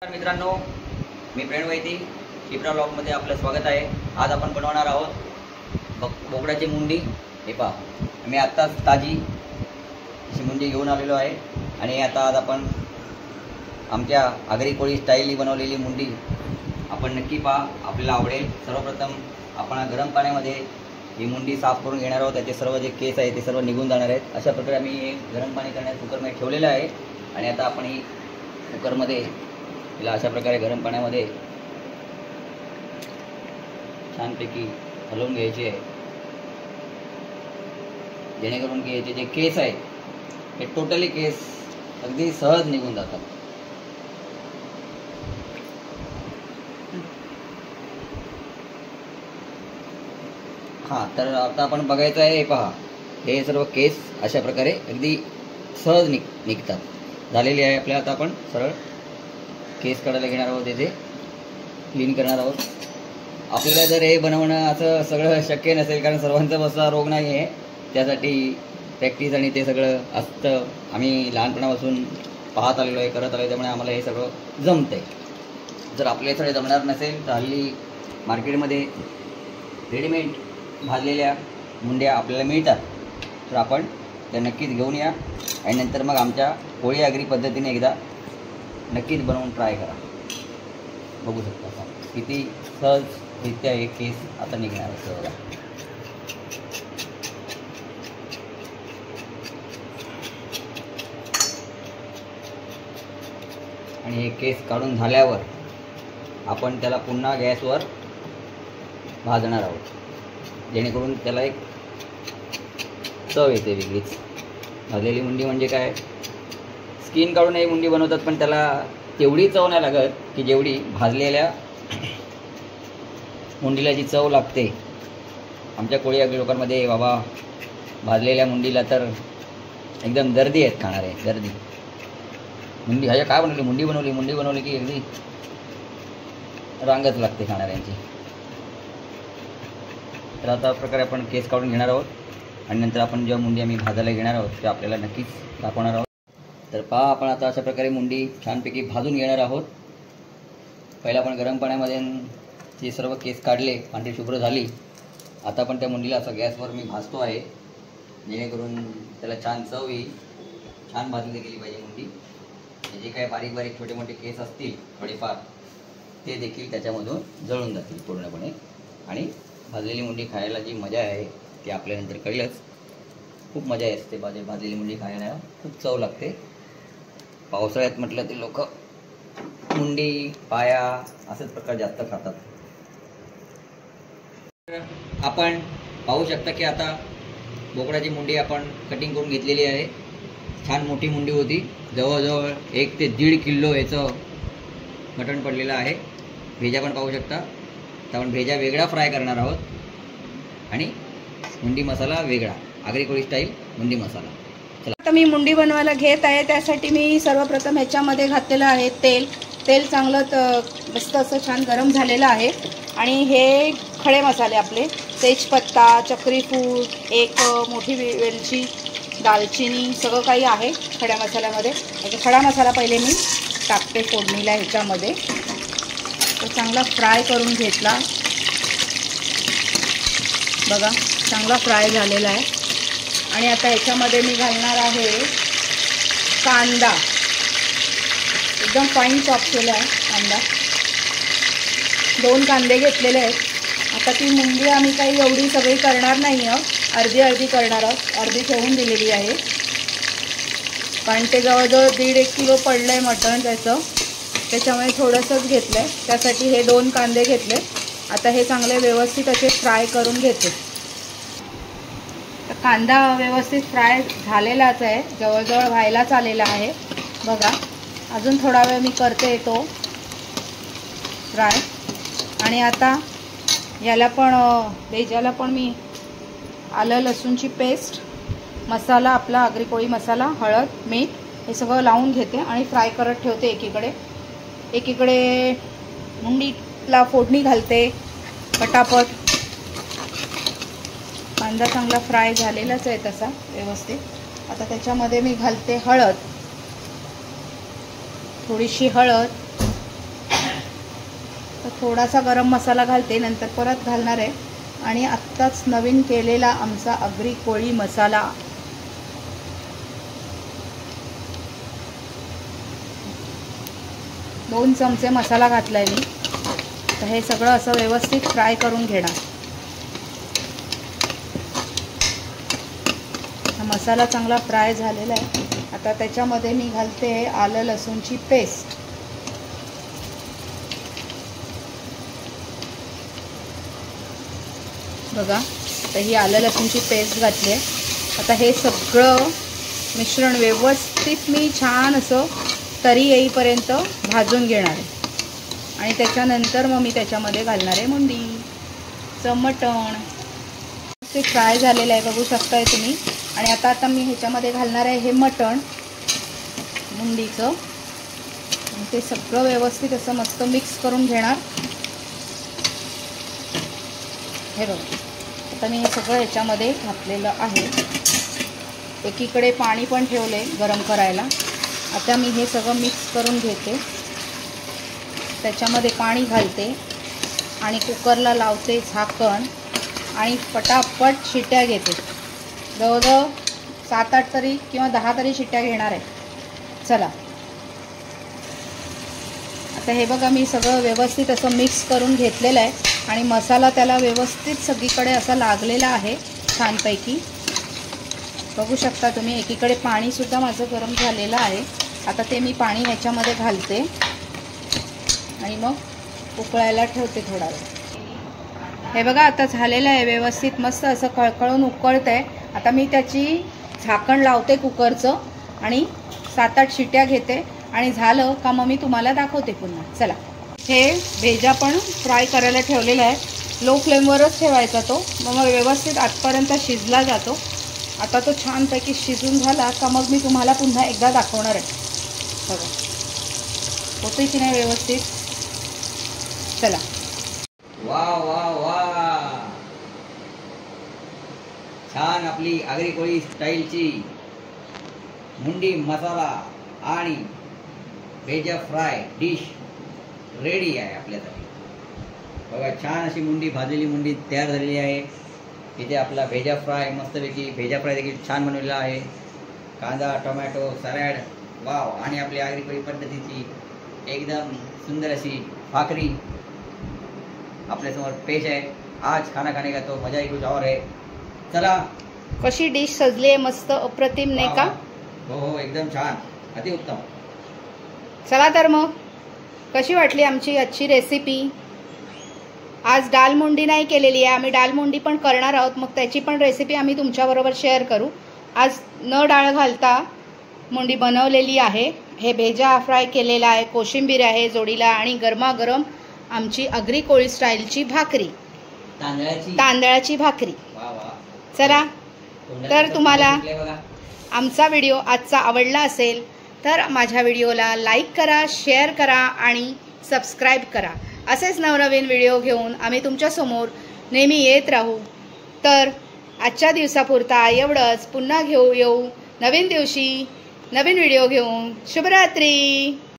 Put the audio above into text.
मित्रांनो, मी प्रणव वैती शिप्रा ब्लॉगमध्ये आपलं स्वागत आहे। आज आपण बनवणार आहोत बोकडाची मुंडी। हे पहा, मी आत्ताच ताजी अशी मुंडी घेऊन आलेलो आहे आणि आता आज आपण आमच्या आगरी कोळी स्टाईलनी बनवलेली मुंडी आपण नक्की पहा, आपल्याला आवडेल। सर्वप्रथम आपण गरम पाण्यामध्ये ही मुंडी साफ करून घेणार आहोत। त्याचे सर्व जे केस आहे ते सर्व निघून जाणार आहेत। अशा प्रकारे आम्ही हे गरम पाणी करण्यात कुकरमध्ये ठेवलेलं आहे आणि आता आपण ही कुकरमध्ये हिला अशा प्रकारे गरम पाण्यामध्ये छानपैकी हलवून घ्यायचे आहे, जेणेकरून की याचे जे केस आहेत हे टोटली केस अगदी सहज निघून जातात। हां, तर आता आपण बघायचं आहे। हे पहा, हे सर्व केस अशा प्रकारे अगदी सहज निघतात झालेली आहे। आपल्याला आता आपण सरळ केस काढायला घेणार आहोत, येथे क्लीन करणार आहोत। आपल्याला जर हे बनवणं असं सगळं शक्य नसेल, कारण सर्वांचा बसा रोग नाही आहे, त्यासाठी प्रॅक्टिस आणि ते सगळं असतं। आम्ही लहानपणापासून पाहत आलेलो आहे, करत आलो, त्यामुळे आम्हाला हे सगळं जमतंय। जर आपल्याकडे जमणार नसेल तर हल्ली मार्केटमध्ये रेडीमेड भाजलेल्या मुंड्या आपल्याला मिळतात, तर आपण त्या नक्कीच घेऊन या आणि नंतर मग आमच्या कोळी आगरी पद्धतीने एकदा नक्कीच बनवून ट्राय करा। बघू शकता किती सहजरित्या हे केस आता निघणार आहे बघा। आणि हे केस काढून झाल्यावर आपण त्याला पुन्हा गॅसवर भाजणार आहोत, जेणेकरून त्याला एक चव येते वेगळीच। भाजलेली मुंडी म्हणजे काय, स्किन काढून ही मुंडी बनवतात, पण त्याला तेवढी चव नाही लागत की जेवढी भाजलेल्या मुंडीला जी चव लागते। आमच्या कोळी आगरी लोकांमध्ये बाबा भाजलेल्या मुंडीला तर एकदम गर्दी आहेत खाणारे, गर्दी। मुंडी ह्याच्या काय बनवली, मुंडी बनवली की अगदी रांगच लागते खाणाऱ्यांची। तर आता प्रकारे आपण केस काढून घेणार आहोत आणि नंतर आपण जेव्हा मुंडी आम्ही भाजायला घेणार आहोत ते आपल्याला नक्कीच दाखवणार आहोत। तर पहा, आपण आता अशा प्रकारे मुंडी छानपैकी भाजून घेणार आहोत। पहिला आपण गरम पाण्यामध्ये ते सर्व केस काढले, पांढरी शुभ्र झाली। आता आपण त्या मुंडीला असं गॅसवर मी भाजतो आहे, जेणेकरून त्याला छान चव येईल। छान भाजली गेली पाहिजे मुंडी। जे काही बारीक बारीक छोटे मोठे केस असतील थोडेफार, ते देखील त्याच्यामधून जळून जातील पूर्णपणे। आणि भाजलेली मुंडी खायला जी मजा आहे ती आपल्यानंतर कळेलच। खूप मजा असते भाजलेली मुंडी खायला, खूप चव लागते। पावसाळ्यात म्हटलं ते लोक मुंडी पाया असेच प्रकार जास्त खातात। आपण पाहू शकता की आता बोकडाची मुंडी आपण कटिंग करून घेतलेली आहे। छान मोठी मुंडी होती, जवळजवळ 1 ते 1.5 किलो याचं मटण पडलेलं आहे। भेजा पण पाहू शकता। तर आपण भेजा वेगळा फ्राय करणार आहोत आणि मुंडी मसाला वेगळा, आगरी कोळी स्टाईल मुंडी मसाला। आता मी मुंडी बनवायला घेत आहे, त्यासाठी मी सर्वप्रथम ह्याच्यामध्ये घातलेलं आहे तेल। तेल चांगलं मस्त असं छान गरम झालेलं आहे आणि हे खडे मसाले आपले, तेजपत्ता, चक्रीफूल, एक मोठी वेलची, दालचिनी, सगळं काही आहे खड्या मसाल्यामध्ये। खडा मसाला पहिले मी टाकते फोडणीला ह्याच्यामध्ये। तो चांगला फ्राय करून घेतला बघा, चांगला फ्राय झालेला आहे। आणि आता ह्याच्यामध्ये मी घालणार आहे कांदा, एकदम फाईन चॉप केला आहे कांदा। 2 कांदे घेतलेले आहेत। आता ती मुंडी आम्ही काही एवढी सगळी करणार नाही आहोत, अर्धी करणार आहोत, अर्धी ठेवून दिलेली आहे, कारण ते जवळजवळ 1.5 किलो पडलं आहे मटण त्याचं, त्याच्यामुळे थोडंसंच घेतलं आहे। त्यासाठी हे 2 कांदे घेतले। आता हे चांगले व्यवस्थित असे फ्राय करून घेते। तर कांदा व्यवस्थित फ्राय झालेलाच आहे, जवळजवळ व्हायलाच आलेला आहे बघा। अजून थोडा वेळ मी करते तो फ्राय। आणि आता याला पण भेजाला पण मी आलं लसूणची पेस्ट, मसाला आपला आगरी कोळी मसाला, हळद, मीठ हे सगळं लावून घेते आणि फ्राय करत ठेवते एकीकडे मुंडीला फोडणी घालते पटापट। कांदा चांगला फ्राय झालेलाच आहे तसा व्यवस्थित। आता त्याच्यामध्ये मी घालते हळद, थोडीशी हळद, तर थोडासा गरम मसाला घालते, नंतर परत घालणार आहे. आणि आत्ताच नवीन केलेला आमचा आगरी कोळी मसाला. दोन चमचे मसाला घातला आहे मी. तर हे सगळं असं व्यवस्थित फ्राय करून घेणार. हा मसाला चांगला फ्राय झालेला आहे. आता त्याच्यामध्ये मी घालते आलं लसूणची पेस्ट. बघा, तर ही आलं लसूणची पेस्ट घातली आहे. आता हे सगळं मिश्रण व्यवस्थित मी छान असं तरी येईपर्यंत भाजून घेणार आहे. आणि त्याच्यानंतर मग मी त्याच्यामध्ये घालणार आहे मुंडीचं मटण. ते फ्राय झालेलं आहे, बघू शकताय तुम्ही. आणि आता मी ह्याच्यामध्ये घालणार आहे हे मटण मुंडीचं. आणि ते सगळं व्यवस्थित असं मस्त मिक्स करून घेणार. हे बघा, आता मी हे सगळं ह्याच्यामध्ये घातलेलं आहे. एकीकडे पाणी पण ठेवले गरम करायला. आता मी हे सगळं मिक्स करून घेते. त्याच्यामध्ये पाणी घालते आणि कुकरला लावते झाकण आणि पटापट शिट्ट्या घेते. जवळजवळ 7-8 तरी किंवा 10 तरी शिट्ट्या घेणार आहे. चला, आता हे बघा, मी सगळं व्यवस्थित असं मिक्स करून घेतलेलं आहे. आणि मसाला त्याला व्यवस्थित सगळीकडे असा लागलेला आहे छानपैकी. बघू शकता तुम्ही. एकीकडे पाणीसुद्धा माझं गरम झालेलं आहे. आता ते मी पाणी ह्याच्यामध्ये घालते आणि मग उकळायला ठेवते थोडा वेळ. हे बघा, आता झालेलं आहे व्यवस्थित. मस्त असं कळकळून उकळतं आहे. आता मी त्याची झाकण लावते कुकरचं आणि 7-8 शिट्ट्या घेते. आणि झालं का मग मी तुम्हाला दाखवते पुन्हा. चला, हे भेजा पण फ्राय करायला ठेवलेला आहे. लो फ्लेमवरच ठेवायचा तो, मग व्यवस्थित आतपर्यंत शिजला जातो. आता तो छानपैकी शिजून झाला का मग मी तुम्हाला पुन्हा एकदा दाखवणार आहे. बघा, होते की नाही व्यवस्थित. चला. वा वा वा, छान आपली आगरी कोळी स्टाईलची मुंडी मसाला आणि भेजा फ्राय डिश रेडी आहे आपल्यासाठी. बघा, छान अशी मुंडी, भाजलेली मुंडी तयार झालेली आहे. इथे आपला भेजा फ्राय मस्तपैकी, भेजा फ्राय देखील छान बनवलेला आहे. कांदा, टोमॅटो, सॅलड, वाव. आणि आपली आगरी कोळी पद्धतीची एकदम सुंदर अशी भाकरी आपल्यासमोर पेश आहे. आज खाना खाने का तो मजा ही कुछ और है. चला, कशी डिश सजली आहे, मस्त अप्रतिम नाही का. हो हो, एकदम छान, अतिउत्तम. चला तर मग, कशी वाटली आमची आजची रेसिपी. आज डाल मुंडी नाही केलेली आहे, आम्ही डाल मुंडी पण करणार आहोत. मग त्याची पण रेसिपी आम्ही तुमच्याबरोबर शेअर करू. आज न डाळ घालता मुंडी बनवलेली आहे. हे भेजा फ्राय केलेला आहे, कोशिंबीर आहे जोडीला आणि गरमागरम आमची आगरी कोळी स्टाईलची भाकरी, तांदळाची भाकरी. चला, तर तुम्हाला आमचा व्हिडिओ आजचा आवडला असेल तर माझ्या व्हिडिओला लाईक करा, शेअर करा आणि सबस्क्राईब करा. असेच नवनवीन व्हिडिओ घेऊन आम्ही तुमच्यासमोर नेहमी येत राहू. तर आजच्या दिवसापुरता एवढंच. पुन्हा येऊ नवीन दिवशी नवीन व्हिडिओ घेऊन. शुभरात्री.